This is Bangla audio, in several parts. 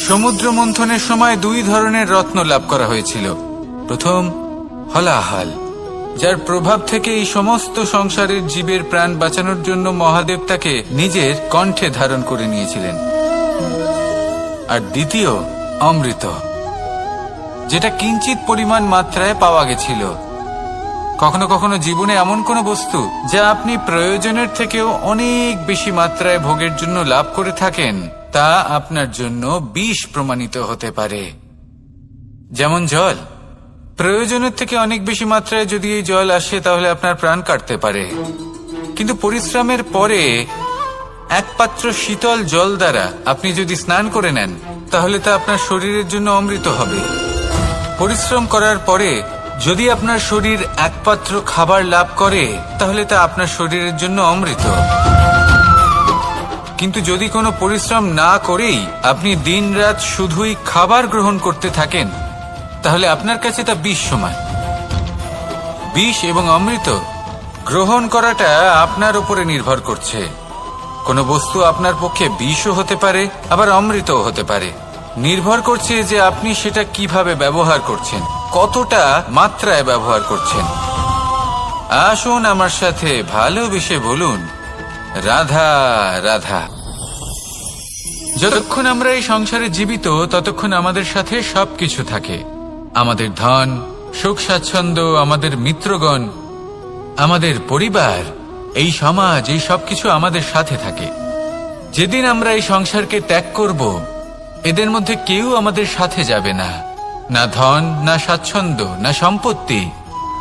সমুদ্র মন্থনের সময় দুই ধরনের রত্ন লাভ করা হয়েছিল। প্রথম হলাহল, যার প্রভাব থেকে এই সমস্ত সংসারের জীবের প্রাণ বাঁচানোর জন্য মহাদেব তাকে নিজের কণ্ঠে ধারণ করে নিয়েছিলেন। আর দ্বিতীয় অমৃত, যেটা কিঞ্চিত পরিমাণ মাত্রায় পাওয়া গেছিল। কখনো কখনো জীবনে এমন কোনো বস্তু যা আপনি প্রয়োজনের থেকেও অনেক বেশি মাত্রায় ভোগের জন্য লাভ করে থাকেন, তা আপনার জন্য বিষ প্রমাণিত হতে পারে। যেমন জল, প্রয়োজনের থেকে অনেক বেশি মাত্রায় যদি এই জল আসে তাহলে আপনার প্রাণ কাটতে পারে। কিন্তু পরিশ্রমের পরে এক পাত্র শীতল জল দ্বারা আপনি যদি স্নান করে নেন তাহলে তা আপনার শরীরের জন্য অমৃত হবে। পরিশ্রম করার পরে যদি আপনার শরীর এক পাত্র খাবার লাভ করে তাহলে তা আপনার শরীরের জন্য অমৃত। কিন্তু যদি কোনো পরিশ্রম না করেই আপনি দিনরাত শুধুই খাবার গ্রহণ করতে থাকেন তাহলে আপনার কাছে তা বিষ সমান। বিষ এবং অমৃত গ্রহণ করাটা আপনার উপরে নির্ভর করছে। কোনো বস্তু আপনার পক্ষে বিষও হতে পারে, আবার অমৃতও হতে পারে। নির্ভর করছে যে আপনি সেটা কিভাবে ব্যবহার করছেন, কতটা মাত্রায় ব্যবহার করছেন। আসুন আমার সাথে ভালোবেসে বলুন, রাধা রাধা। যতক্ষণ আমরা এই সংসারে জীবিত ততক্ষণ আমাদের সাথে সবকিছু থাকে। আমাদের ধন, সুখ স্বাচ্ছন্দ্য, আমাদের মিত্রগণ, আমাদের পরিবার, এই সমাজ, এই সবকিছু আমাদের সাথে থাকে। যেদিন আমরা এই সংসারকে ত্যাগ করব, এদের মধ্যে কেউ আমাদের সাথে যাবে না। না ধন, না স্বাচ্ছন্দ্য, না সম্পত্তি।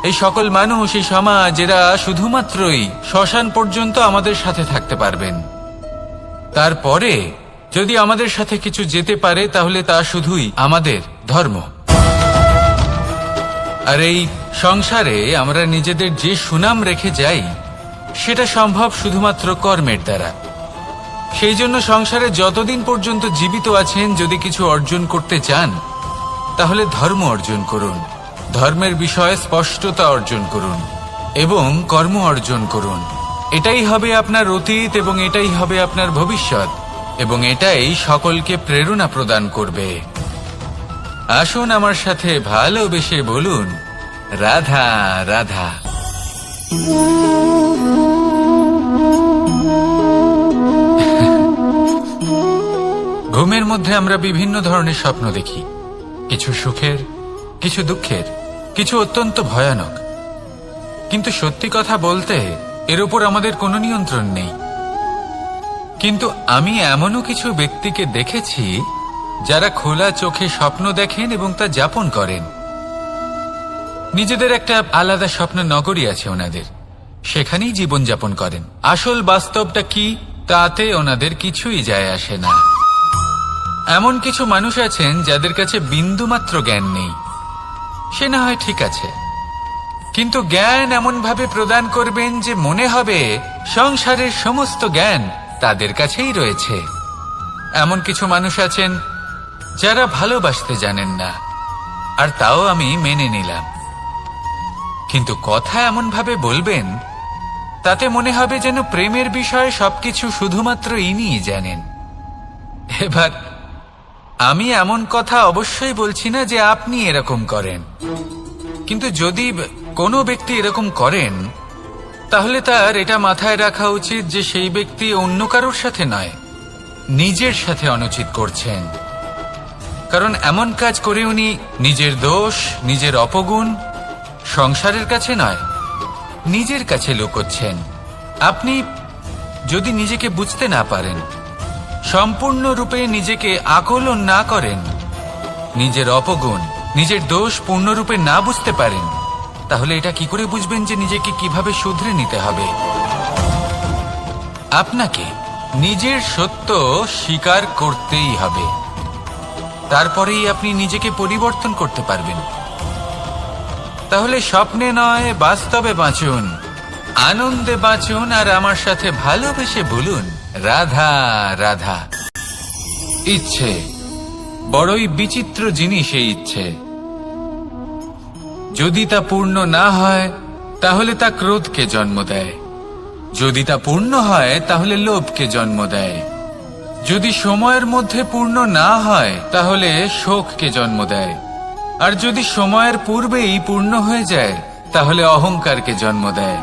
এই সকল মানুষ, এই সমাজ, এরা শুধুমাত্রই শ্মশান পর্যন্ত আমাদের সাথে থাকতে পারবেন। তারপরে যদি আমাদের সাথে কিছু যেতে পারে তাহলে তা শুধুই আমাদের ধর্ম। আর এই সংসারে আমরা নিজেদের যে সুনাম রেখে যাই সেটা সম্ভব শুধুমাত্র কর্মের দ্বারা। সেই জন্য সংসারে যতদিন পর্যন্ত জীবিত আছেন, যদি কিছু অর্জন করতে চান তাহলে ধর্ম অর্জন করুন, ধর্মের বিষয়ে স্পষ্টতা অর্জন করুন এবং কর্ম অর্জন করুন। এটাই হবে আপনার অতীত এবং এটাই হবে আপনার ভবিষ্যৎ, এবং এটাই সকলকে প্রেরণা প্রদান করবে। আসুন আমার সাথে ভালোবেসে বলুন, রাধা রাধা। ঘুমের মধ্যে আমরা বিভিন্ন ধরনের স্বপ্ন দেখি, কিছু সুখের, কিছু দুঃখের, কিছু অত্যন্ত ভয়ানক। কিন্তু সত্যি কথা বলতে এর উপর আমাদের কোনো নিয়ন্ত্রণ নেই। কিন্তু আমি এমনও কিছু ব্যক্তিকে দেখেছি যারা খোলা চোখে স্বপ্ন দেখেন এবং তা যাপন করেন। নিজেদের একটা আলাদা স্বপ্ন নগরী আছে ওনাদের, সেখানেই জীবন যাপন করেন। আসল বাস্তবটা কি তাতে ওনাদের কিছুই যায় আসে না। এমন কিছু মানুষ আছেন যাদের কাছে বিন্দুমাত্র জ্ঞান নেই। সে না হয় ঠিক আছে, কিন্তু জ্ঞান এমন ভাবে প্রদান করবেন যে মনে হবে সংসারের সমস্ত জ্ঞান তাদের কাছেই রয়েছে। এমন কিছু মানুষ আছেন যারা ভালোবাসতে জানেন না, আর তাও আমি মেনে নিলাম। কিন্তু কথা এমন ভাবে বলবেন তাতে মনে হবে যেন প্রেমের বিষয়ে সবকিছু শুধুমাত্র ইনিই জানেন। এবার আমি এমন কথা অবশ্যই বলছি না যে আপনি এরকম করেন, কিন্তু যদি কোনো ব্যক্তি এরকম করেন তাহলে তার এটা মাথায় রাখা উচিত যে সেই ব্যক্তি অন্য কারোর সাথে নয়, নিজের সাথে অনুচিত করছেন। কারণ এমন কাজ করে উনি নিজের দোষ, নিজের অপগুণ সংসারের কাছে নয়, নিজের কাছে লুকোচ্ছেন। আপনি যদি নিজেকে বুঝতে না পারেন, সম্পূর্ণরূপে নিজেকে আকলন না করেন, নিজের অপগুণ, নিজের দোষ পূর্ণরূপে না বুঝতে পারেন, তাহলে এটা কি করে বুঝবেন যে নিজেকে কিভাবে শুধরে নিতে হবে? আপনাকে নিজের সত্য স্বীকার করতেই হবে, তারপরেই আপনি নিজেকে পরিবর্তন করতে পারবেন। তাহলে স্বপ্নে নয়, বাস্তবে বাঁচুন, আনন্দে বাঁচুন, আর আমার সাথে ভালোবেসে বলুন, রাধা রাধা। ইচ্ছে বড়ই বিচিত্র জিনিস। এই ইচ্ছে যদি তা পূর্ণ না হয় তাহলে তা ক্রোধকে জন্ম দেয়, যদি তা পূর্ণ হয় তাহলে লোভকে জন্ম দেয়, যদি সময়ের মধ্যে পূর্ণ না হয় তাহলে শোককে জন্ম দেয়, আর যদি সময়ের পূর্বেই পূর্ণ হয়ে যায় তাহলে অহংকারকে জন্ম দেয়।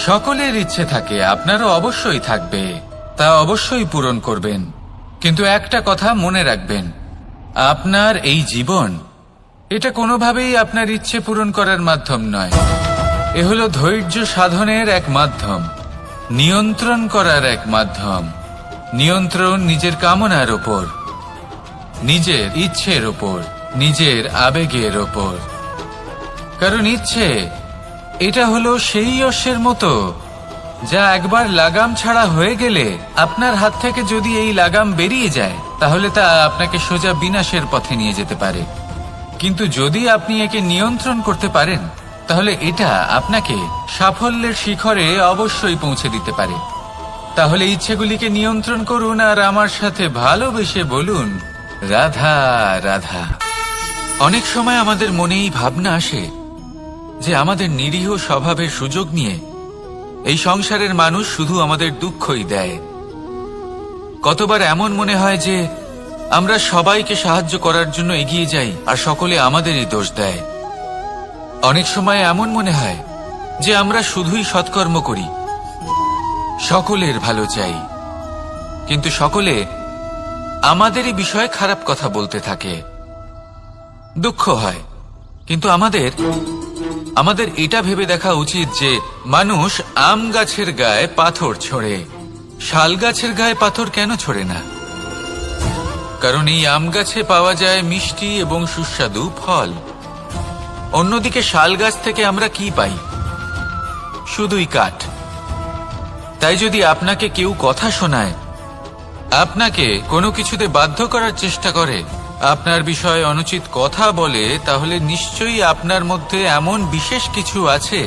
সকলের ইচ্ছে থাকে, আপনারও অবশ্যই থাকবে, তা অবশ্যই পূরণ করবেন। কিন্তু একটা কথা মনে রাখবেন, আপনার এই জীবন এটা কোনোভাবেই আপনার ইচ্ছে পূরণ করার মাধ্যম নয়। এ হলো ধৈর্য সাধনের এক মাধ্যম, নিয়ন্ত্রণ করার এক মাধ্যম। নিয়ন্ত্রণ নিজের কামনার ওপর, নিজের ইচ্ছের ওপর, নিজের আবেগের ওপর। কারণ ইচ্ছে এটা হলো সেই অশ্বের মতো যা একবার লাগাম ছাড়া হয়ে গেলে আপনার হাত থেকে যদি এই লাগাম বেরিয়ে যায় তাহলে তা আপনাকে সোজা বিনাশের পথে নিয়ে যেতে পারে। কিন্তু যদি আপনি একে নিয়ন্ত্রণ করতে পারেন তাহলে এটা আপনাকে সাফল্যের শিখরে অবশ্যই পৌঁছে দিতে পারে। তাহলে ইচ্ছেগুলিকে নিয়ন্ত্রণ করুন আর আমার সাথে ভালোবেসে বলুন, রাধা রাধা। অনেক সময় আমাদের মনে এই ভাবনা আসে যে আমাদের নিরীহ স্বভাবের সুযোগ নিয়ে এই সংসারের মানুষ শুধু আমাদের দুঃখই দেয়। কতবার এমন মনে হয় যে আমরা সবাইকে সাহায্য করার জন্য এগিয়ে যাই আর সকলে আমাদেরই দোষ দেয়। অনেক সময় এমন মনে হয় যে আমরা শুধুই সৎকর্ম করি, সকলের ভালো চাই, কিন্তু সকলে আমাদেরই বিষয়ে খারাপ কথা বলতে থাকে। দুঃখ হয়, কিন্তু আমাদের এটা ভেবে দেখা উচিত যে মানুষ আম গাছের গায়ে পাথর ছোড়ে, শাল গাছের গায়ে পাথর কেন ছোড়ে না? কারণ এই আম গাছে পাওয়া যায় মিষ্টি এবং সুস্বাদু ফল। অন্যদিকে শাল গাছ থেকে আমরা কি পাই? শুধুই কাঠ। তাই যদি আপনাকে কেউ কথা শোনায়, আপনাকে কোনো কিছুতে বাধ্য করার চেষ্টা করে, আপনার বিষয়ে অনুচিত কথা বলে, তাহলে নিশ্চয়ই আপনার মধ্যে এমন বিশেষ কিছু আছে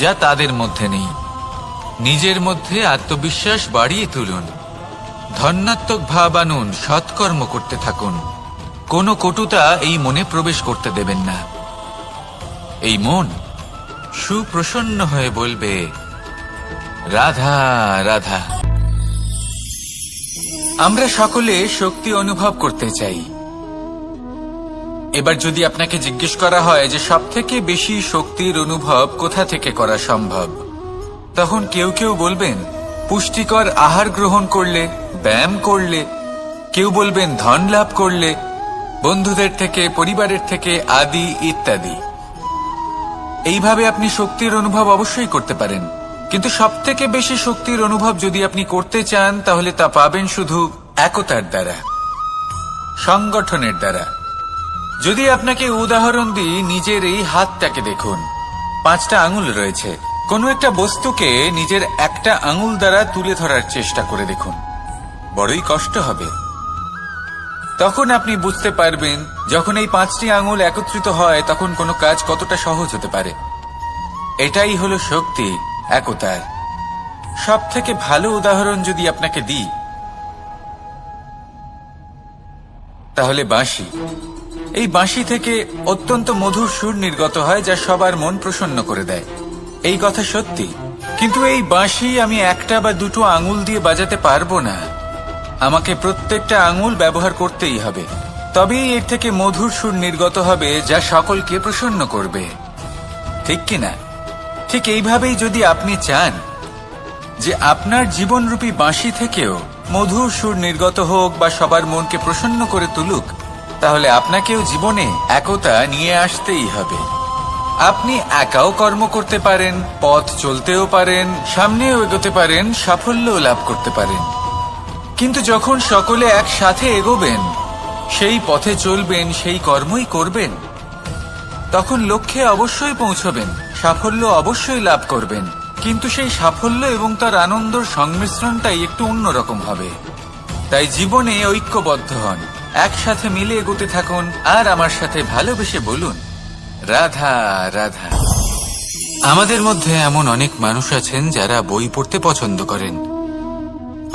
যা তাদের মধ্যে নেই। নিজের মধ্যে আত্মবিশ্বাস বাড়িয়ে তুলুন, ধন্যাত্মক ভাব আনুন, সৎকর্ম করতে থাকুন। কোনো কটুতা এই মনে প্রবেশ করতে দেবেন না। এই মন সুপ্রসন্ন হয়ে বলবে, রাধা রাধা। আমরা সকলে শক্তি অনুভব করতে চাই। এবার যদি আপনাকে জিজ্ঞেস করা হয় যে সবথেকে বেশি শক্তির অনুভব কোথা থেকে করা সম্ভব, তখন কেউ কেউ বলবেন পুষ্টিকর আহার গ্রহণ করলে, ব্যায়াম করলে, কেউ বলবেন ধন লাভ করলে, বন্ধুদের থেকে, পরিবারের থেকে, আদি ইত্যাদি। এইভাবে আপনি শক্তির অনুভব অবশ্যই করতে পারেন, কিন্তু সবথেকে বেশি শক্তির অনুভব যদি আপনি করতে চান তাহলে তা পাবেন শুধু একতার দ্বারা, সংগঠনের দ্বারা। যদি আপনাকে উদাহরণ দিই, নিজের এই হাতটাকে দেখুন, 5টা আঙুল রয়েছে। কোনো একটা বস্তুকে নিজের একটা আঙুল দ্বারা তুলে ধরার চেষ্টা করে দেখুন, বড়ই কষ্ট হবে। তখন আপনি বুঝতে পারবেন যখন এই 5টি আঙুল একত্রিত হয় তখন কোনো কাজ কতটা সহজ হতে পারে। এটাই হলো শক্তি, একতার। সব থেকে ভালো উদাহরণ যদি আপনাকে দিই তাহলে বাঁশি। এই বাঁশি থেকে অত্যন্ত মধুর সুর নির্গত হয় যা সবার মন প্রসন্ন করে দেয়। এই কথা সত্যি, কিন্তু এই বাঁশি আমি একটা বা দুটো আঙুল দিয়ে বাজাতে পারবো না। আমাকে প্রত্যেকটা আঙুল ব্যবহার করতেই হবে, তবেই এর থেকে মধুর সুর নির্গত হবে যা সকলকে প্রসন্ন করবে, ঠিক কিনা? ঠিক এইভাবেই যদি আপনি চান যে আপনার জীবনরূপী বাঁশি থেকেও মধুর সুর নির্গত হোক বা সবার মনকে প্রসন্ন করে তুলুক, তাহলে আপনাকেও জীবনে একতা নিয়ে আসতেই হবে। আপনি একাও কর্ম করতে পারেন, পথ চলতেও পারেন, সামনেও এগোতে পারেন, সাফল্যও লাভ করতে পারেন। কিন্তু যখন সকলে একসাথে এগোবেন, সেই পথে চলবেন, সেই কর্মই করবেন, তখন লক্ষ্যে অবশ্যই পৌঁছবেন, সাফল্য অবশ্যই লাভ করবেন। কিন্তু সেই সাফল্য এবং তার আনন্দর সংমিশ্রণটাই একটু অন্যরকম হবে। তাই জীবনে ঐক্যবদ্ধ হন, একসাথে মিলে এগোতে থাকুন, আর আমার সাথে ভালোবেসে বলুন, রাধা রাধা। আমাদের মধ্যে এমন অনেক মানুষ আছেন যারা বই পড়তে পছন্দ করেন,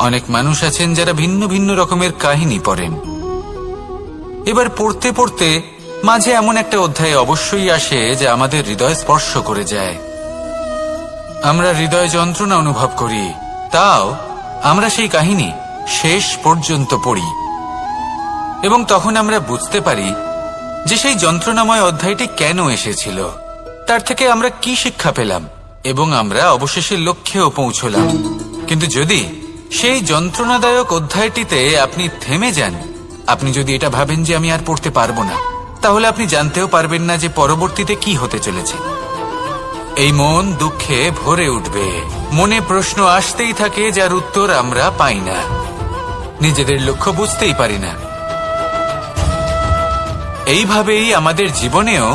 অনেক মানুষ আছেন যারা ভিন্ন ভিন্ন রকমের কাহিনী পড়েন। এবার পড়তে পড়তে মাঝে এমন একটা অধ্যায় অবশ্যই আসে যা আমাদের হৃদয় স্পর্শ করে যায়। আমরা হৃদয় যন্ত্রণা অনুভব করি, তাও আমরা সেই কাহিনী শেষ পর্যন্ত পড়ি এবং তখন আমরা বুঝতে পারি যে সেই যন্ত্রণাময় অধ্যায়টি কেন এসেছিল, তার থেকে আমরা কি শিক্ষা পেলাম এবং আমরা অবশেষে লক্ষ্যেও পৌঁছলাম। কিন্তু যদি সেই যন্ত্রণাদায়ক অধ্যায়টিতে আপনি থেমে যান, আপনি যদি এটা ভাবেন যে আমি আর পড়তে পারবো না, তাহলে আপনি জানতেও পারবেন না যে পরবর্তীতে কি হতে চলেছে। এই মন দুঃখে ভরে উঠবে, মনে প্রশ্ন আসতেই থাকে যার উত্তর আমরা পাই না, নিজেদের লক্ষ্য বুঝতেই পারি না। এইভাবেই আমাদের জীবনেও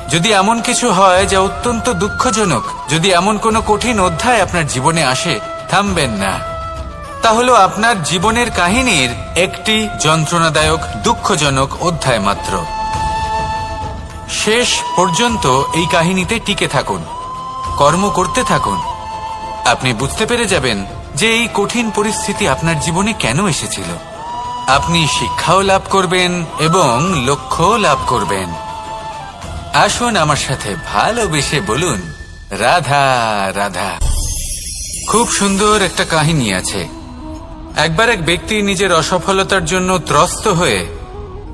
যদি এমন কিছু হয় যা অত্যন্ত দুঃখজনক, যদি এমন কোনো কঠিন অধ্যায় আপনার জীবনে আসে, থামবেন না। তা হলো আপনার জীবনের কাহিনীর একটি যন্ত্রণাদায়ক দুঃখজনক অধ্যায় মাত্র। শেষ পর্যন্ত এই কাহিনীতে টিকে থাকুন, কর্ম করতে থাকুন। আপনি বুঝতে পেরে যাবেন যে এই কঠিন পরিস্থিতি আপনার জীবনে কেন এসেছিল। আপনি শিক্ষাও লাভ করবেন এবং লক্ষ্যও লাভ করবেন। আসুন আমার সাথে ভালোবেসে বলুন, রাধা রাধা। খুব সুন্দর একটা কাহিনী আছে। একবার এক ব্যক্তি নিজের অসফলতার জন্য ত্রস্ত হয়ে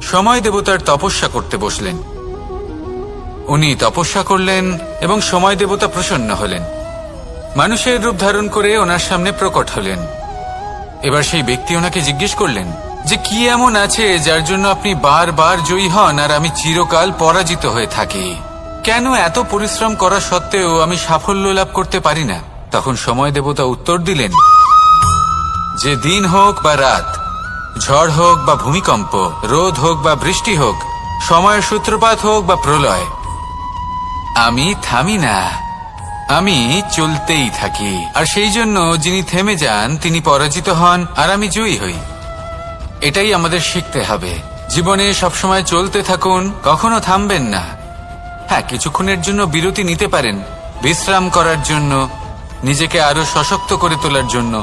সময় দেবতার তপস্যা করতে বসলেন। উনি তপস্যা করলেন এবং সময় দেবতা প্রসন্ন হলেন, মানুষের রূপ ধারণ করে ওনার সামনে প্রকট হলেন। এবার সেই ব্যক্তি ওনাকে জিজ্ঞেস করলেন যে কি এমন আছে যার জন্য আপনি বারবার জয়ী হন আর আমি চিরকাল পরাজিত হয়ে থাকি? কেন এত পরিশ্রম করা সত্ত্বেও আমি সাফল্য লাভ করতে পারি না? তখন সময় দেবতা উত্তর দিলেন যে দিন হোক বা রাত, ঝড় হোক বা ভূমিকম্প, রোদ হোক বা বৃষ্টি হোক, সময়ের সূত্রপাত হোক বা প্রলয়, আমি থামি না, আমি চলতেই থাকি। আর সেই জন্য যিনি থেমে যান তিনি পরাজিত হন আর আমি জয়ী হই। এটাই আমাদের শিখতে হবে। জীবনে সবসময় চলতে থাকুন, কখনো থামবেন না। হ্যাঁ, কিছুক্ষণের জন্য বিরতি নিতে পারেন, বিশ্রাম করার জন্য, নিজেকে আরো সশক্ত করে তোলার জন্য,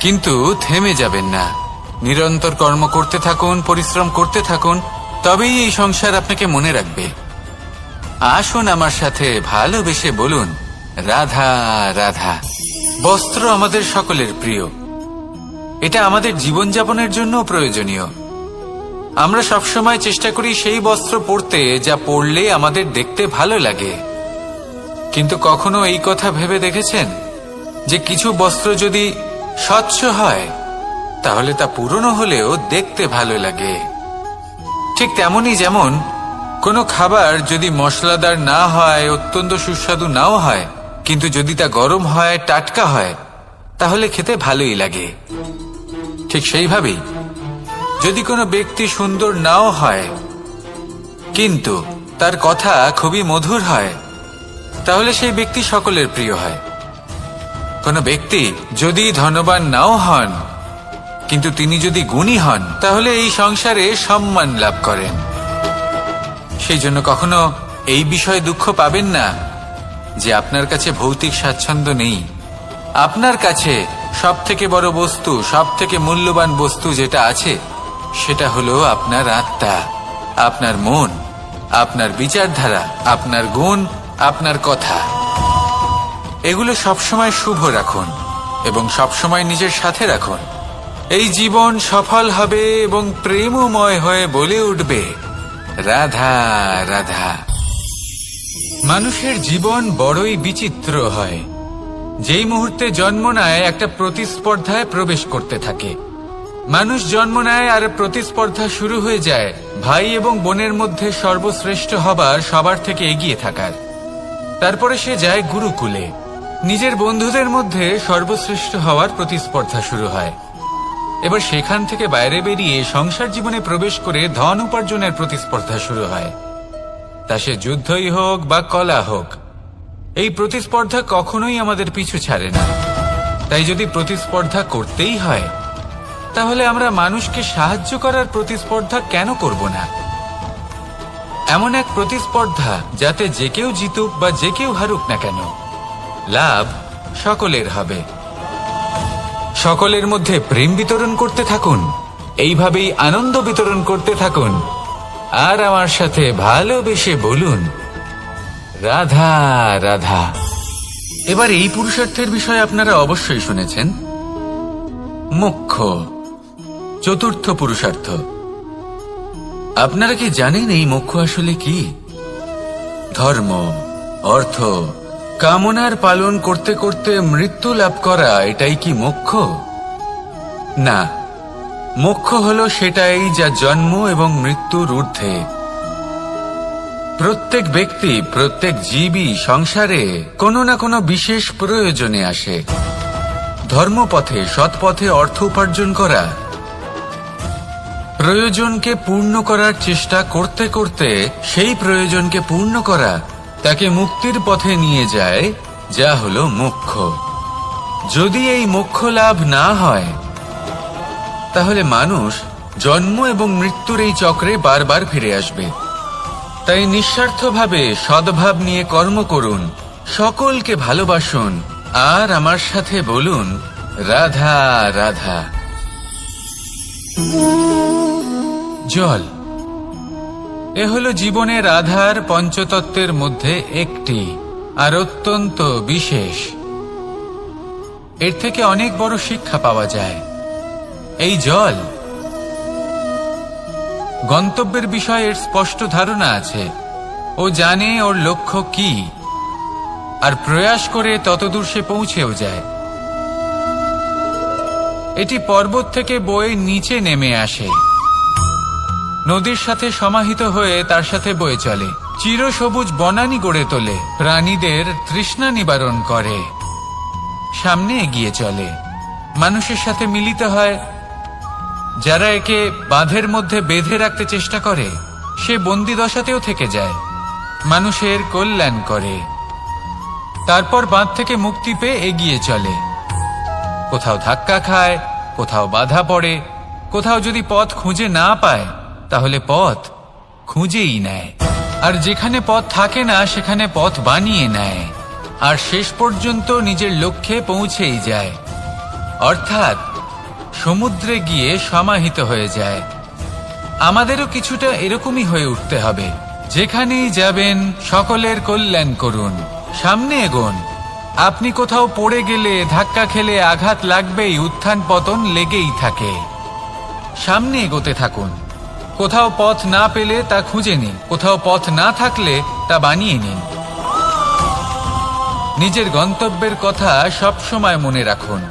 কিন্তু থেমে যাবেন না। নিরন্তর কর্ম করতে থাকুন, পরিশ্রম করতে থাকুন, তবেই এই সংসার আপনাকে মনে রাখবে। আসুন আমার সাথে ভালোবেসে বলুন, রাধা রাধা। বস্ত্র আমাদের সকলের প্রিয়, এটা আমাদের জীবনযাপনের জন্য প্রয়োজনীয়। আমরা সবসময় চেষ্টা করি সেই বস্ত্র পরতে যা পরলে আমাদের দেখতে ভালো লাগে। কিন্তু কখনো এই কথা ভেবে দেখেছেন যে কিছু বস্ত্র যদি স্বচ্ছ হয় তাহলে তা পুরনো হলেও দেখতে ভালো লাগে? ঠিক তেমনি যেমন কোনো খাবার যদি মশলাদার না হয়, অত্যন্ত সুস্বাদু নাও হয়, কিন্তু যদি তা গরম হয়, টাটকা হয়, তাহলে খেতে ভালোই লাগে। ঠিক সেইভাবেই যদি কোনো ব্যক্তি সুন্দর নাও হয় কিন্তু তার কথা খুবই মধুর হয়, তাহলে সেই ব্যক্তি সকলের প্রিয় হয়। কোনো ব্যক্তি যদি ধনবান নাও হন কিন্তু তিনি যদি গুণী হন, তাহলে এই সংসারে সম্মান লাভ করেন। সেই জন্য কখনো এই বিষয়ে দুঃখ পাবেন না যে আপনার কাছে ভৌতিক স্বাচ্ছন্দ্য নেই। আপনার কাছে সব থেকে বড় বস্তু, সব থেকে মূল্যবান বস্তু যেটা আছে সেটা হলো আপনার আত্মা, আপনার মন, আপনার বিচারধারা, আপনার গুণ, আপনার কথা। এগুলো সবসময় শুভ রাখুন এবং সবসময় নিজের সাথে রাখুন। এই জীবন সফল হবে এবং প্রেমময় হয়ে বলে উঠবে, রাধা রাধা। মানুষের জীবন বড়ই বিচিত্র হয়। যেই মুহূর্তে জন্ম নেয় একটা প্রতিস্পর্ধায় প্রবেশ করতে থাকে। মানুষ জন্ম নেয় আর প্রতিস্পর্ধা শুরু হয়ে যায় ভাই এবং বোনের মধ্যে সর্বশ্রেষ্ঠ হবার, সবার থেকে এগিয়ে থাকার। তারপরে সে যায় গুরুকুলে, নিজের বন্ধুদের মধ্যে সর্বশ্রেষ্ঠ হওয়ার প্রতিস্পর্ধা শুরু হয়। এবার সেখান থেকে বাইরে বেরিয়ে সংসার জীবনে প্রবেশ করে ধন উপার্জনের প্রতিস্পর্ধা শুরু হয়। তা সে যুদ্ধই হোক বা কলা হোক, এই প্রতিস্পর্ধা কখনোই আমাদের পিছু ছাড়ে না। তাই যদি প্রতিস্পর্ধা করতেই হয়, তাহলে আমরা মানুষকে সাহায্য করার প্রতিস্পর্ধা কেন করব না? এমন এক প্রতিস্পর্ধা যাতে যে কেউ জিতুক বা যে কেউ হারুক না কেন, লাভ সকলের হবে। সকলের মধ্যে প্রেম বিতরণ করতে থাকুন, এইভাবেই আনন্দ বিতরণ করতে থাকুন। আর আমার সাথে ভালোবেসে বলুন, রাধা রাধা। এবার এই পুরুষার্থের বিষয়ে আপনারা অবশ্যই শুনেছেন, মোক্ষ। চতুর্থ পুরুষার্থ। আপনারা কি জানেন এই মোক্ষ আসলে কি? ধর্ম, অর্থ, কামনার পালন করতে করতে মৃত্যু লাভ করা, এটাই কি মোক্ষ? না, মোক্ষ হলো সেটাই যা জন্ম এবং মৃত্যুর ঊর্ধ্বে। প্রত্যেক ব্যক্তি, প্রত্যেক জীবই সংসারে কোনো না কোনো বিশেষ প্রয়োজনে আসে। ধর্মপথে, সৎপথে অর্থ উপার্জন করা, প্রয়োজনকে পূর্ণ করার চেষ্টা করতে করতে সেই প্রয়োজনকে পূর্ণ করা তাকে মুক্তির পথে নিয়ে যায়, যা হলো মোক্ষ। যদি এই মোক্ষ লাভ না হয়, তাহলে মানুষ জন্ম এবং মৃত্যুর এই চক্রে বারবার ফিরে আসবে। তাই নিঃস্বার্থভাবে সদ্ভাব নিয়ে কর্ম করুন, সকলকে ভালোবাসুন, আর আমার সাথে বলুন, রাধা রাধা। জল এ হলো জীবনের আধার, পঞ্চতত্ত্বের মধ্যে একটি, আর অত্যন্ত বিশেষ। এর থেকে অনেক বড় শিক্ষা পাওয়া যায়। এই জল গন্তব্যের বিষয়ে এর স্পষ্ট ধারণা আছে। ও জানে ওর লক্ষ্য কি, আর প্রয়াস করে ততদূর সে পৌঁছেও যায়। এটি পর্বত থেকে বয়ে নিচে নেমে আসে, নদীর সাথে সমাহিত হয়ে তার সাথে বয়ে চলে, চিরসবুজ বনানী গড়ে তোলে, প্রাণীদের তৃষ্ণা নিবারণ করে, সামনে এগিয়ে চলে, মানুষের সাথে মিলিত হয়। যারা একে বাঁধের মধ্যে বেঁধে রাখতে চেষ্টা করে, সে বন্দি দশাতেও থেকে যায়, মানুষের কল্যাণ করে। তারপর বাঁধ থেকে মুক্তি পেয়ে এগিয়ে চলে, কোথাও ধাক্কা খায়, কোথাও বাধা পড়ে, কোথাও যদি পথ খুঁজে না পায়, তাহলে পথ খুঁজেই নেয়, আর যেখানে পথ থাকে না সেখানে পথ বানিয়ে নেয়, আর শেষ পর্যন্ত নিজের লক্ষ্যে পৌঁছেই যায়, অর্থাৎ সমুদ্রে গিয়ে সমাহিত হয়ে যায়। আমাদেরও কিছুটা এরকমই হয়ে উঠতে হবে। যেখানেই যাবেন সকলের কল্যাণ করুন, সামনে এগোন। আপনি কোথাও পড়ে গেলে, ধাক্কা খেলে আঘাত লাগবেই, উত্থান পতন লেগেই থাকে। সামনে এগোতে থাকুন। কোথাও পথ না পেলে তা খুঁজে নিন, কোথাও পথ না থাকলে তা বানিয়ে নিন। নিজের গন্তব্যের কথা সব সময় মনে রাখুন।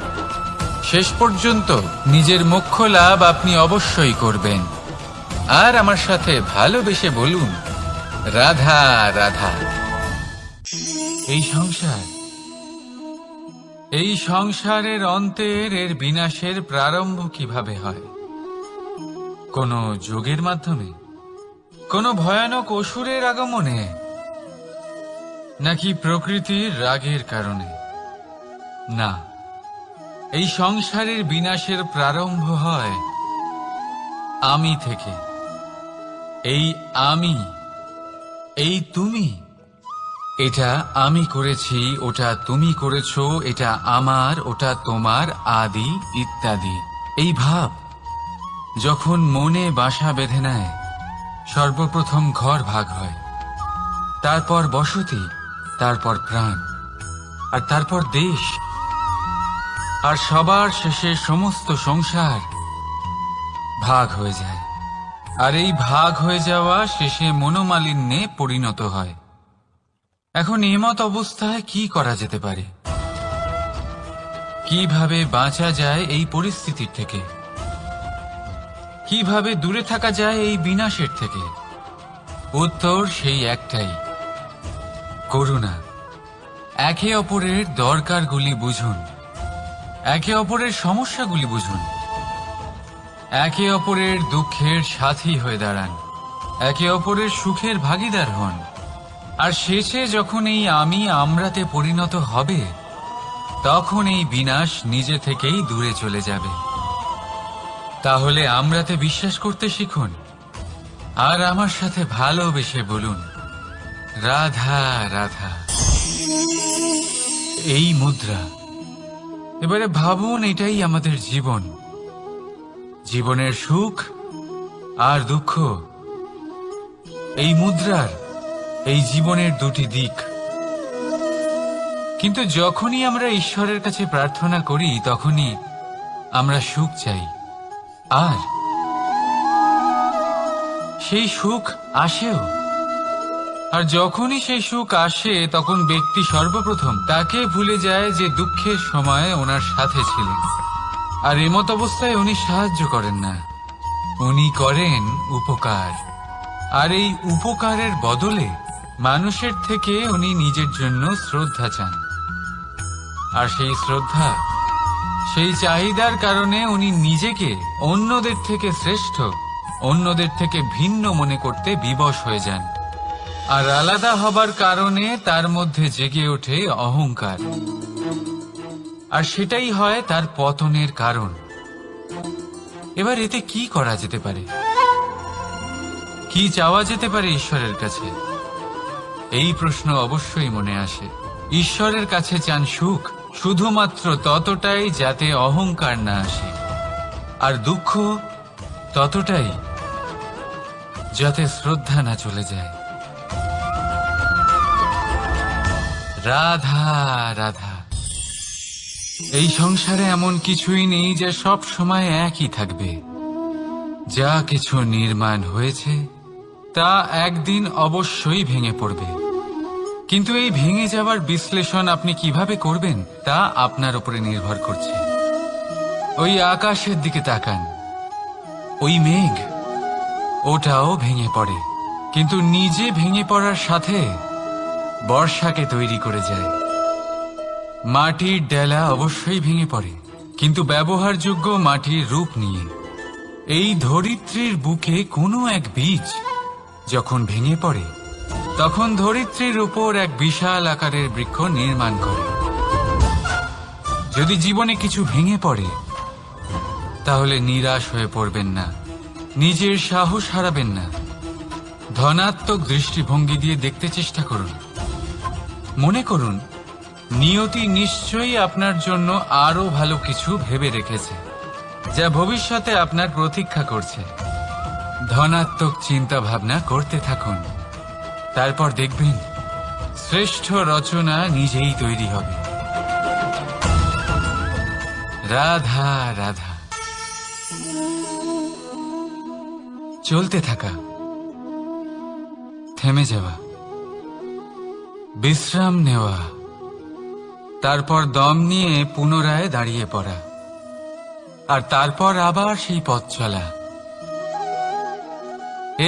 শেষ পর্যন্ত নিজের মোক্ষ লাভ আপনি অবশ্যই করবেন। আর আমার সাথে ভালোবেসে বলুন, রাধা রাধা। এই সংসারের অন্তের, এর বিনাশের প্রারম্ভ কিভাবে হয়? কোন যোগের মাধ্যমে? কোন ভয়ানক অসুরের আগমনে? নাকি প্রকৃতির রাগের কারণে? না, এই সংসারের বিনাশের প্রারম্ভ হয় আমি থেকে। এই আমি, এই তুমি, এটা আমি করেছি, ওটা তুমি করেছো, এটা আমার, ওটা তোমার, আদি ইত্যাদি। এই ভাব যখন মনে বাসা বেঁধে নেয়, সর্বপ্রথম ঘর ভাগ হয়, তারপর বসতি, তারপর প্রাণ, আর তারপর দেশ, আর সবার শেষে সমস্ত সংসার ভাগ হয়ে যায়। আর এই ভাগ হয়ে যাওয়া শেষে মনোমালিন্যে পরিণত হয়। এখন এমত অবস্থায় কি করা যেতে পারে? কিভাবে বাঁচা যায় এই পরিস্থিতির থেকে? কিভাবে দূরে থাকা যায় এই বিনাশের থেকে? উত্তর সেই একটাই, করুণা। একে অপরের দরকারগুলি বুঝুন, একে অপরের সমস্যাগুলি বুঝুন, একে অপরের দুঃখের সাথী হয়ে দাঁড়ান, একে অপরের সুখের ভাগীদার হন। আর শেষে যখন এই আমি আমরাতে পরিণত হবে, তখন এই বিনাশ নিজে থেকেই দূরে চলে যাবে। তাহলে আমরাতে বিশ্বাস করতে শিখুন, আর আমার সাথে ভালোবেসে বলুন, রাধা রাধা। এই মুদ্রা, এবারে ভাবুন, এটাই আমাদের জীবন। জীবনের সুখ আর দুঃখ এই মুদ্রার, এই জীবনের দুটি দিক। কিন্তু যখনই আমরা ঈশ্বরের কাছে প্রার্থনা করি, তখনই আমরা সুখ চাই, আর সেই সুখ আসেও। আর যখনই সেই সুখ আসে তখন ব্যক্তি সর্বপ্রথম তাকে ভুলে যায় যে দুঃখের সময় ওনার সাথে ছিলেন। আর এমত অবস্থায় উনি সাহায্য করেন না, উনি করেন উপকার। আর এই উপকারের বদলে মানুষের থেকে উনি নিজের জন্য শ্রদ্ধা চান। আর সেই শ্রদ্ধা, সেই চাহিদার কারণে উনি নিজেকে অন্যদের থেকে শ্রেষ্ঠ, অন্যদের থেকে ভিন্ন মনে করতে বিবশ হয়ে যান। আর আলাদা হবার কারণে তার মধ্যে জেগে ওঠে অহংকার। আর সেটাই হয় তার পতনের কারণ। এবার এতে কি করা যেতে পারে? কি চাওয়া যেতে পারে ঈশ্বরের কাছে? এই প্রশ্ন অবশ্যই মনে আসে। ঈশ্বরের কাছে চান সুখ, শুধুমাত্র ততটাই যাতে অহংকার না আসে, আর দুঃখ ততটাই যাতে শ্রদ্ধা না চলে যায়। রাধা রাধা। এই সংসারে এমন কিছুই নেই যা সব সময় একই থাকবে। যা কিছু নির্মাণ হয়েছে তা একদিন অবশ্যই ভেঙে পড়বে। কিন্তু এই ভেঙে যাওয়ার বিশ্লেষণ আপনি কিভাবে করবেন তা আপনার উপরে নির্ভর করছে। ওই আকাশের দিকে তাকান, ওই মেঘ, ওটাও ভেঙে পড়ে, কিন্তু নিজে ভেঙে পড়ার সাথে বর্ষাকে তৈরি করে যায়। মাটির ডেলা অবশ্যই ভেঙে পড়ে, কিন্তু ব্যবহারযোগ্য মাটির রূপ নিয়ে। এই ধরিত্রীর বুকে কোনো এক বীজ যখন ভেঙে পড়ে তখন ধরিত্রীর উপর এক বিশাল আকারের বৃক্ষ নির্মাণ করে। যদি জীবনে কিছু ভেঙে পড়ে তাহলে নিরাশ হয়ে পড়বেন না, নিজের সাহস হারাবেন না। ধনাত্মক দৃষ্টিভঙ্গি দিয়ে দেখতে চেষ্টা করুন। মনে করুন নিয়তি নিশ্চয়ই আপনার জন্য আরো ভালো কিছু ভেবে রেখেছে, যা ভবিষ্যতে আপনার প্রতীক্ষা করছে। ধনাত্মক চিন্তা ভাবনা করতে থাকুন, তারপর দেখবেন শ্রেষ্ঠ রচনা নিজেই তৈরি হবে। রাধা রাধা। চলতে থাকা, থেমে যাওয়া, বিশ্রাম নেওয়া, তারপর দম নিয়ে পুনরায় দাঁড়িয়ে পড়া, আর তারপর আবার সেই পথ চলা।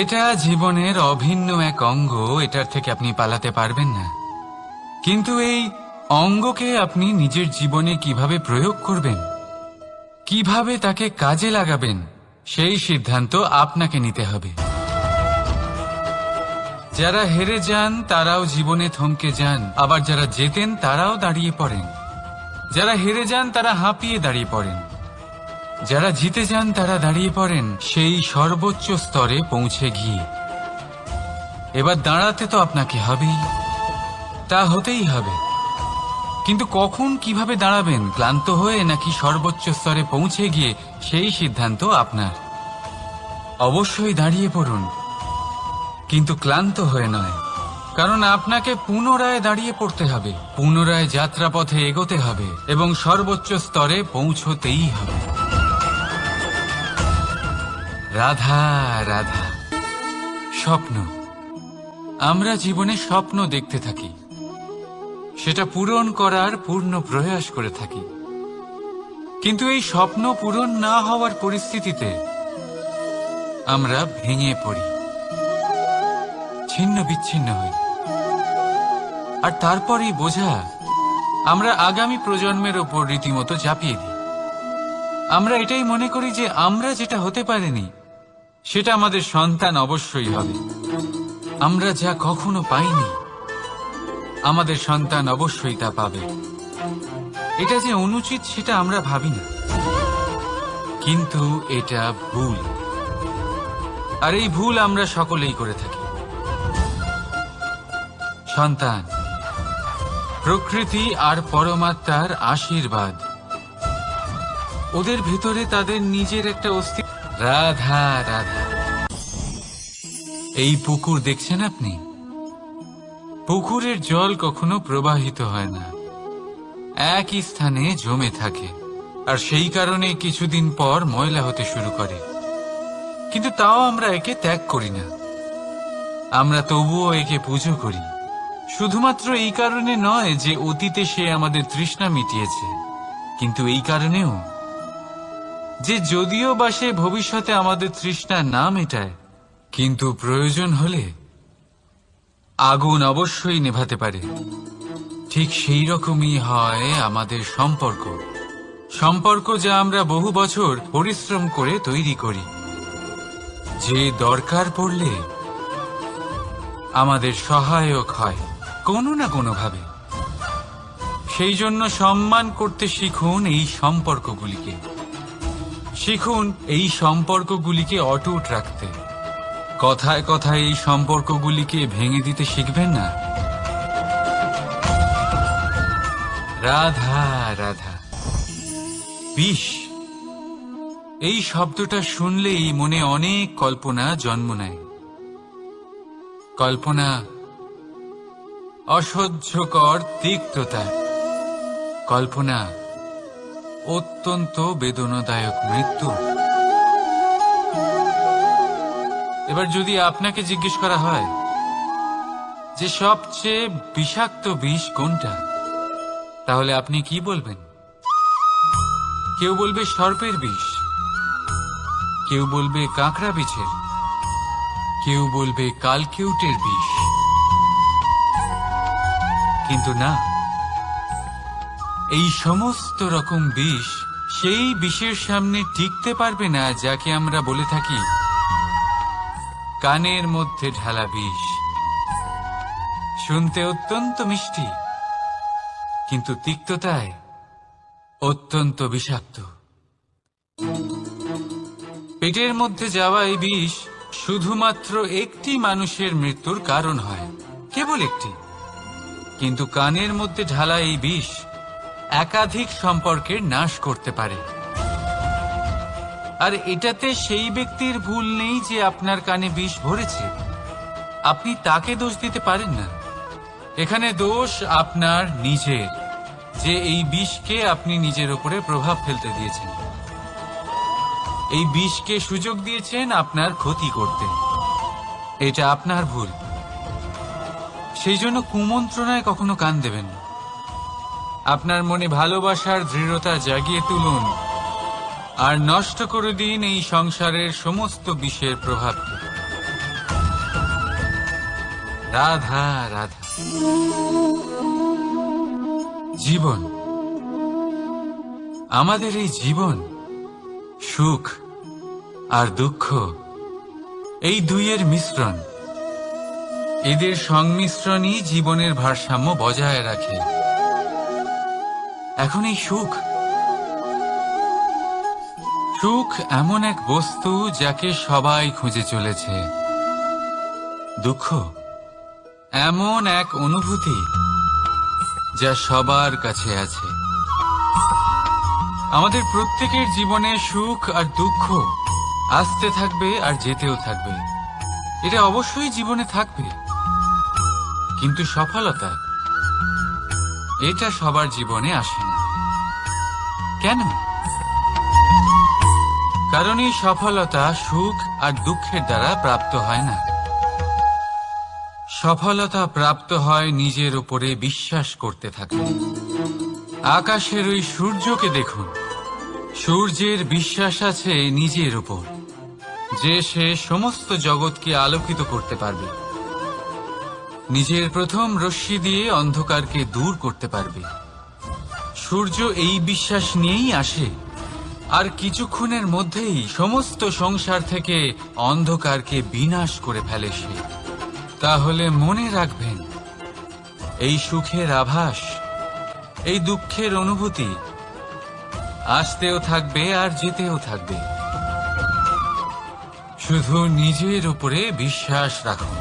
এটা জীবনের অভিন্ন এক অঙ্গ, এটার থেকে আপনি পালাতে পারবেন না। কিন্তু এই অঙ্গকে আপনি নিজের জীবনে কিভাবে প্রয়োগ করবেন, কিভাবে তাকে কাজে লাগাবেন, সেই সিদ্ধান্ত আপনাকে নিতে হবে। যারা হেরে যান তারাও জীবনে থমকে যান, আবার যারা জেতেন তারাও দাঁড়িয়ে পড়েন। যারা হেরে যান তারা হাঁপিয়ে দাঁড়িয়ে পড়েন, যারা জিতে যান তারা দাঁড়িয়ে পড়েন সেই সর্বোচ্চ স্তরে পৌঁছে গিয়ে। এবার দাঁড়াতে তো আপনাকে হবেই, তা হতেই হবে। কিন্তু কখন কিভাবে দাঁড়াবেন, ক্লান্ত হয়ে নাকি সর্বোচ্চ স্তরে পৌঁছে গিয়ে, সেই সিদ্ধান্ত আপনার। অবশ্যই দাঁড়িয়ে পড়ুন, কিন্তু ক্লান্ত হয়ে নয়, কারণ আপনাকে পুনরায় দাঁড়িয়ে পড়তে হবে, পুনরায় যাত্রাপথে এগোতে হবে এবং সর্বোচ্চ স্তরে পৌঁছতেই হবে। রাধা রাধা। স্বপ্ন, আমরা জীবনে স্বপ্ন দেখতে থাকি, সেটা পূরণ করার পূর্ণ প্রয়াস করে থাকি। কিন্তু এই স্বপ্ন পূরণ না হওয়ার পরিস্থিতিতে আমরা ভেঙে পড়ি, ছিন্ন বিচ্ছিন্ন হই। আর তারপরই বোঝা আমরা আগামী প্রজন্মের ওপর রীতিমতো চাপিয়ে দিই। আমরা এটাই মনে করি যে আমরা যেটা হতে পারিনি সেটা আমাদের সন্তান অবশ্যই হবে। আমরা যা কখনো পাইনি আমাদের সন্তান অবশ্যই তা পাবে। এটা যে অনুচিত সেটা আমরা ভাবি না, কিন্তু এটা ভুল। আর এই ভুল আমরা সকলেই করে থাকি। সন্তান প্রকৃতি আর পরমাত্মার আশীর্বাদ, ওদের ভেতরে তাদের নিজের একটা অস্তিত্ব। রাধা রাধা। এই পুকুর দেখছেন আপনি, পুকুরের জল কখনো প্রবাহিত হয় না, একই স্থানে জমে থাকে। আর সেই কারণে কিছুদিন পর ময়লা হতে শুরু করে। কিন্তু তাও আমরা একে ত্যাগ করি না, আমরা তবুও একে পুজো করি। শুধুমাত্র এই কারণে নয় যে অতীতে সে আমাদের তৃষ্ণা মিটিয়েছে, কিন্তু এই কারণেও যে যদিও বা সে ভবিষ্যতে আমাদের তৃষ্ণা না মেটায়, কিন্তু প্রয়োজন হলে আগুন অবশ্যই নেভাতে পারে। ঠিক সেই রকমই হয় আমাদের সম্পর্ক, সম্পর্ক যা আমরা বহু বছর পরিশ্রম করে তৈরি করি, যে দরকার পড়লে আমাদের সহায়ক হয় কোনো না কোনোভাবে। সেই জন্য সম্মান করতে শিখুন এই সম্পর্কগুলিকে, শিখুন এই সম্পর্কগুলিকে অটুট রাখতে। কথায় কথায় এই সম্পর্কগুলিকে ভেঙে দিতে শিখবেন না। রাধা রাধা। বিষ, এই শব্দটা শুনলেই মনে অনেক কল্পনা জন্ম নেয়। কল্পনা অসহ্যকর তিক্ততা, কল্পনা অত্যন্ত বেদনাদায়ক মৃত্যু। এবার যদি আপনাকে জিজ্ঞেস করা হয় যে সবচেয়ে বিষাক্ত বিষ কোনটা, তাহলে আপনি কি বলবেন? কেউ বলবে সর্পের বিষ, কেউ বলবে কাঁকড়া বিছের, কেউ বলবে কালকেউটের বিষ। কিন্তু না, এই সমস্ত রকম বিষ সেই বিষের সামনে টিকতে পারবে না যাকে আমরা বলে থাকি কানের মধ্যে ঢালা বিষ। শুনতে অত্যন্ত মিষ্টি, কিন্তু তিক্ততায় অত্যন্ত বিষাক্ত। পেটের মধ্যে যাওয়া এই বিষ শুধুমাত্র একটি মানুষের মৃত্যুর কারণ হয়, কেবল একটি। কিন্তু কানের মধ্যে ঢালা এই বিষ একাধিক সম্পর্কের নাশ করতে পারে। আর এটাতে সেই ব্যক্তির ভুল নেই যে আপনার কানে বিষ ভরেছে, আপনি তাকে দোষ দিতে পারেন না। এখানে দোষ আপনার নিজের, যে এই বিষকে আপনি নিজের উপরে প্রভাব ফেলতে দিয়েছেন, এই বিষকে সুযোগ দিয়েছেন আপনার ক্ষতি করতে। এটা আপনার ভুল। সেই জন্য কুমন্ত্রণায় কখনো কান দেবেন না। আপনার মনে ভালোবাসার দৃঢ়তা জাগিয়ে তুলুন আর নষ্ট করে দিন এই সংসারের সমস্ত বিষের প্রভাবকে। রাধা রাধা। জীবন, আমাদের এই জীবন, সুখ আর দুঃখ, এই দুইয়ের মিশ্রণ। এদের সংমিশ্রণই জীবনের ভারসাম্য বজায় রাখে। এখন এই সুখ, সুখ এমন এক বস্তু যাকে সবাই খুঁজে চলেছে। দুঃখ এমন এক অনুভূতি যা সবার কাছে আছে। আমাদের প্রত্যেকের জীবনে সুখ আর দুঃখ আসতে থাকবে আর যেতেও থাকবে। এটা অবশ্যই জীবনে থাকবে, কিন্তু সফলতা, এটা সবার জীবনে আসে না। কেন? কারণ এই সফলতা সুখ আর দুঃখের দ্বারা প্রাপ্ত হয় না। সফলতা প্রাপ্ত হয় নিজের উপরে বিশ্বাস করতে থাকলে। আকাশের ওই সূর্যকে দেখুন, সূর্যের বিশ্বাস আছে নিজের উপর যে সে সমস্ত জগৎকে আলোকিত করতে পারবে, নিজের প্রথম রশ্মি দিয়ে অন্ধকারকে দূর করতে পারবে। সূর্য এই বিশ্বাস নিয়েই আসে, আর কিছুক্ষণের মধ্যেই সমস্ত সংসার থেকে অন্ধকারকে বিনাশ করে ফেলে সে। তাহলে মনে রাখবেন, এই সুখের আভাস, এই দুঃখের অনুভূতি আসতেও থাকবে আর যেতেও থাকবে। শুধু নিজের উপরে বিশ্বাস রাখুন,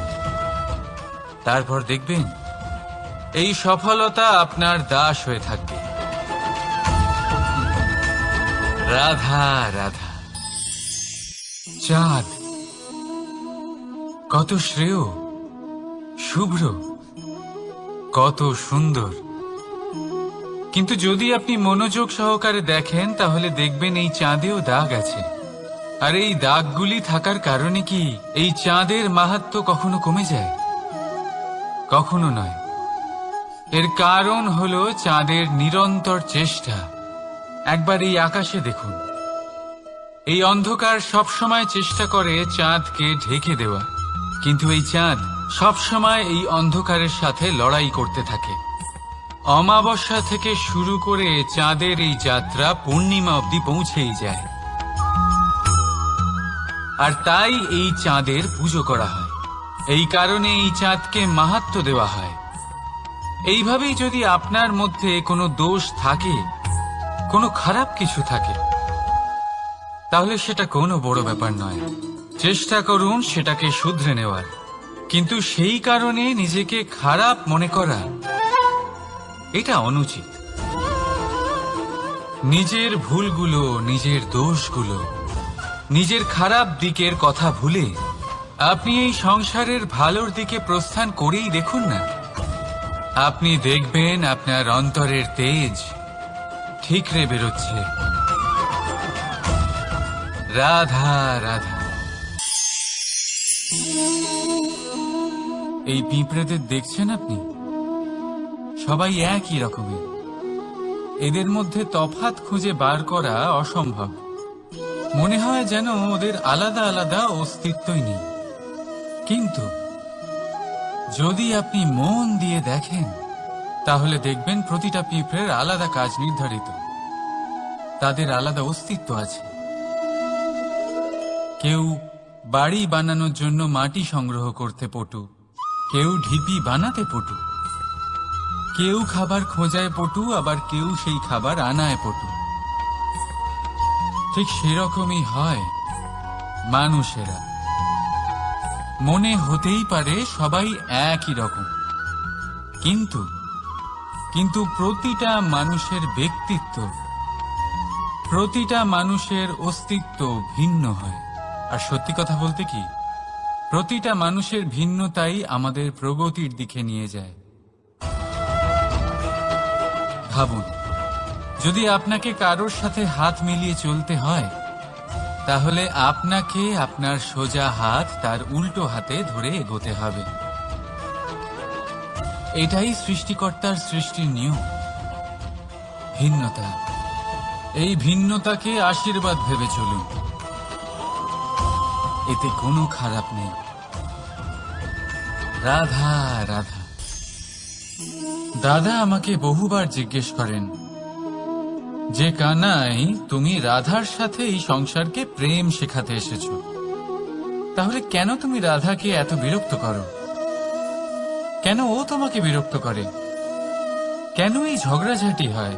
তারপর দেখবেন এই সফলতা আপনার দাস হয়ে থাকবে। রাধা রাধা। চাঁদ কত শ্রেয়, শুভ্র, কত সুন্দর। কিন্তু যদি আপনি মনোযোগ সহকারে দেখেন তাহলে দেখবেন এই চাঁদেও দাগ আছে। আর এই দাগগুলি থাকার কারণে কি এই চাঁদের মাহাত্ম্য কখনো কমে যায়? কখনো নয়। এর কারণ হলো চাঁদের নিরন্তর চেষ্টা। একবার এই আকাশে দেখুন, এই অন্ধকার সবসময় চেষ্টা করে চাঁদকে ঢেকে দেওয়া, কিন্তু এই চাঁদ সবসময় এই অন্ধকারের সাথে লড়াই করতে থাকে। অমাবস্যা থেকে শুরু করে চাঁদের এই যাত্রা পূর্ণিমা অবধি পৌঁছেই যায়। আর তাই এই চাঁদের পুজো করা হয়। এই কারণে এই চাঁদকে মাহাত্ম্য দেওয়া হয়। এইভাবেই যদি আপনার মধ্যে কোনো দোষ থাকে, কোনো খারাপ কিছু থাকে, তাহলে সেটা কোনো বড় ব্যাপার নয়। চেষ্টা করুন সেটাকে শুধরে নেওয়ার, কিন্তু সেই কারণে নিজেকে খারাপ মনে করা এটা অনুচিত। নিজের ভুলগুলো, নিজের দোষগুলো, নিজের খারাপ দিকের কথা ভুলে আপনি এই সংসারের ভালোর দিকে প্রস্থান করেই দেখুন না। আপনি দেখবেন আপনার অন্তরের তেজ ঠিকরে বেরোচ্ছে। রাধা রাধা। এই পিঁপড়েদের দেখছেন আপনি? সবাই একই রকমের। এদের মধ্যে তফাৎ খুঁজে বার করা অসম্ভব। মনে হয় যেন ওদের আলাদা আলাদা অস্তিত্বই নেই। কিন্তু যদি আপনি মন দিয়ে দেখেন তাহলে দেখবেন প্রতিটা পিঁপড়ের আলাদা কাজ নির্ধারিত। তাদের আলাদা অস্তিত্ব আছে। কেউ বাড়ি বানানোর জন্য মাটি সংগ্রহ করতে পটু, কেউ ঢিপি বানাতে পটু, কেউ খাবার খোঁজায় পটু, আবার কেউ সেই খাবার আনায় পটু। ঠিক সেরকমই হয় মানুষেরা। মনে হতেই পারে সবাই একই রকম, কিন্তু প্রতিটা মানুষের ব্যক্তিত্ব, প্রতিটা মানুষের অস্তিত্ব ভিন্ন হয়। আর সত্যি কথা বলতে কি, প্রতিটা মানুষের ভিন্নতাই আমাদের প্রগতির দিকে নিয়ে যায়। ভাবুন, যদি আপনাকে কারোর সাথে হাত মিলিয়ে চলতে হয়, তাহলে আপনাকে আপনার সোজা হাত তার উল্টো হাতে ধরে এগোতে হবে। এটাই সৃষ্টিকর্তার সৃষ্টির নিয়ম। ভিন্নতা, এই ভিন্নতাকে আশীর্বাদ ভেবে চলুন। এতে কোনো খারাপ নেই। রাধা রাধা। দাদা আমাকে বহুবার জিজ্ঞেস করেন যে কানাই, তুমি রাধার সাথে এই সংসারকে প্রেম শেখাতে এসেছো, তাহলে কেন তুমি রাধাকে এত বিরক্ত করো? কেন ও তোমাকে বিরক্ত করে? কেন এই ঝগড়াঝাটি হয়?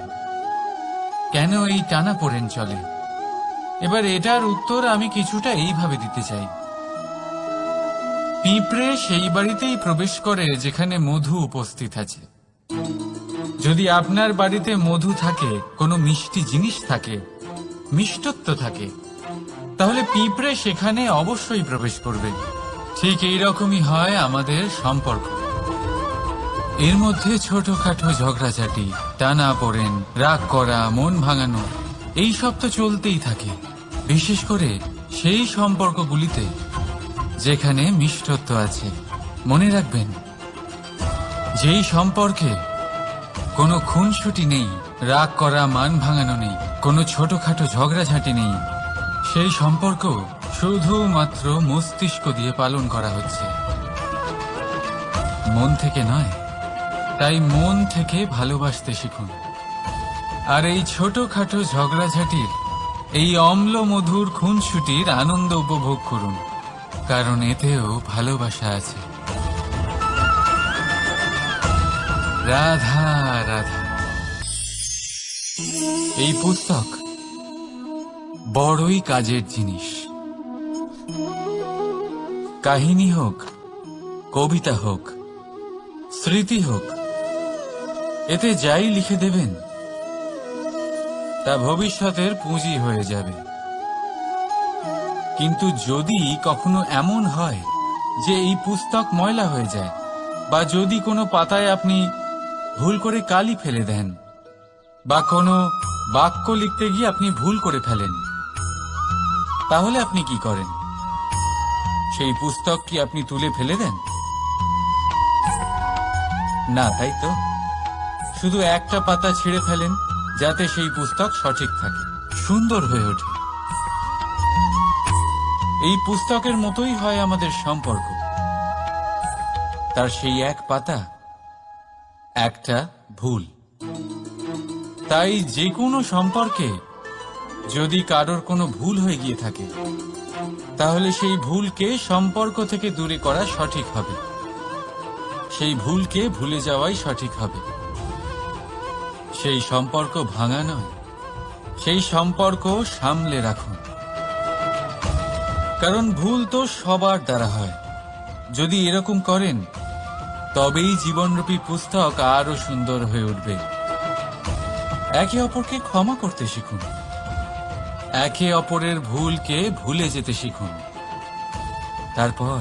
কেন এই টানাপোড়েন চলে? এবার এটার উত্তর আমি কিছুটা এইভাবে দিতে চাই। পিঁপড়ে সেই বাড়িতেই প্রবেশ করে যেখানে মধু উপস্থিত আছে। যদি আপনার বাড়িতে মধু থাকে, কোনো মিষ্টি জিনিস থাকে, মিষ্টত্ব থাকে, তাহলে পিঁপড়ে সেখানে অবশ্যই প্রবেশ করবে। ঠিক এইরকমই হয় আমাদের সম্পর্ক। এর মধ্যে ছোটখাটো ঝগড়াঝাটি, টানাপোড়েন, রাগ করা, মন ভাঙানো, এই সব তো চলতেই থাকে। বিশেষ করে সেই সম্পর্কগুলিতে যেখানে মিষ্টত্ব আছে। মনে রাখবেন, যেই সম্পর্কে কোনো খুনসুটি নেই, রাগ করা, মান ভাঙানো নেই, কোনো ছোটখাটো ঝগড়াঝাটি নেই, সেই সম্পর্ক শুধুমাত্র মস্তিষ্ক দিয়ে পালন করা হচ্ছে, মন থেকে নয়। তাই মন থেকে ভালোবাসতে শিখুন। আর এই ছোটখাটো ঝগড়াঝাটির, এই অম্ল মধুর খুনসুটির আনন্দ উপভোগ করুন, কারণ এতেও ভালোবাসা আছে। রাধা রাধা। এই পুস্তক বড়ই কাজের জিনিস। কাহিনী হোক, কবিতা হোক, স্মৃতি হোক, এতে যাই লিখে দেবেন তা ভবিষ্যতের পুঁজি হয়ে যাবে। কিন্তু যদি কখনো এমন হয় যে এই পুস্তক ময়লা হয়ে যায়, বা যদি কোনো পাতায় আপনি ভুল করে কালি ফেলে দেন, বা কোনো বাক্য লিখতে গিয়ে আপনি ভুল করে ফেলেন, তাহলে আপনি কি করেন? সেই পুস্তক কি আপনি তুলে ফেলে দেন? না, তাই তো। শুধু একটা পাতা ছিঁড়ে ফেলেন যাতে সেই পুস্তক সঠিক থাকে, সুন্দর হয়ে ওঠে। এই পুস্তকের মতোই হয় আমাদের সম্পর্ক। তার সেই এক পাতা একটা ভুল। তাই যে কোনো সম্পর্কে যদি কারোর কোনো ভুল হয়ে গিয়ে থাকে, তাহলে সেই ভুলকে সম্পর্ক থেকে দূরে করা সঠিক হবে। সেই ভুলকে ভুলে যাওয়াই সঠিক হবে। সেই সম্পর্ক ভাঙা নয়, সেই সম্পর্ক সামলে রাখুন। কারণ ভুল তো সবার দ্বারা হয়। যদি এরকম করেন, তবেই জীবনরূপী পুস্তক আরো সুন্দর হয়ে উঠবে। একে অপরকে ক্ষমা করতে শিখুন, একে অপরের ভুলকে ভুলে যেতে শিখুন। তারপর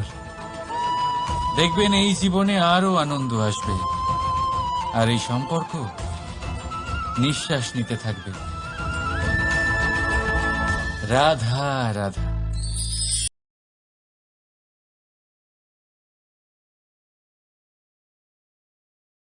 দেখবেন এই জীবনে আরো আনন্দ আসবে, আর এই সম্পর্ক নিঃশ্বাস নিতে থাকবে। রাধা রাধা।